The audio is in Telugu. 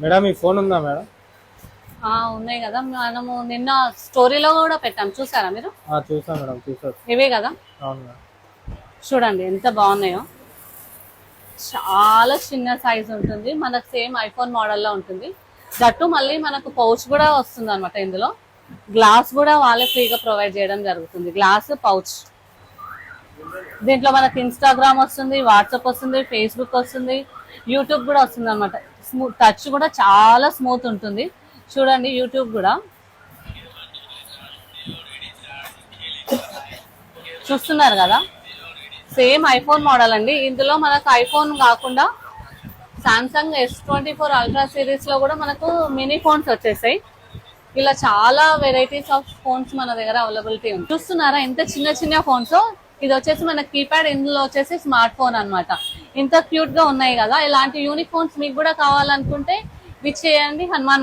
మేడం ఈ ఫోన్ ఉందా మేడం? ఉన్నాయి కదా, మనము నిన్న స్టోరీలో కూడా పెట్టాం, చూసారా మీరు? చూసా మేడం, చూసా. ఇవే కదా? అవును మేడం. చూడండి ఎంత బాగున్నాయో. చాలా చిన్న సైజ్ ఉంటుంది, మనకు సేమ్ ఐఫోన్ మోడల్లో ఉంటుంది. దట్టు మళ్ళీ మనకు పౌచ్ కూడా వస్తుంది అనమాట. ఇందులో గ్లాస్ కూడా వాళ్ళే ఫ్రీగా ప్రొవైడ్ చేయడం జరుగుతుంది, గ్లాస్ పౌచ్. దీంట్లో మనకి ఇన్స్టాగ్రామ్ వస్తుంది, వాట్సాప్ వస్తుంది, ఫేస్బుక్ వస్తుంది, యూట్యూబ్ కూడా వస్తుంది అనమాట. టచ్ కూడా చాలా స్మూత్ ఉంటుంది. చూడండి యూట్యూబ్ కూడా చూస్తున్నారు కదా, సేమ్ ఐఫోన్ మోడల్ అండి. ఇందులో మనకు ఐఫోన్ కాకుండా సామ్సంగ్ S24 అల్ట్రా సిరీస్ లో కూడా మనకు మినీ ఫోన్స్ వచ్చేసాయి. ఇలా చాలా వెరైటీస్ ఆఫ్ ఫోన్స్ మన దగ్గర అవైలబిలిటీ ఉంది. చూస్తున్నారా ఎంత చిన్న చిన్న ఫోన్స్. ఇది వచ్చేసి మన కీప్యాడ్, ఇందులో వచ్చేసి స్మార్ట్ ఫోన్ అనమాట. ఇంత క్యూట్ గా ఉన్నాయి కదా. ఇలాంటి యూనిక్ ఫోన్స్ మీకు కూడా కావాలనుకుంటే విచ్ చేయండి హనుమాన్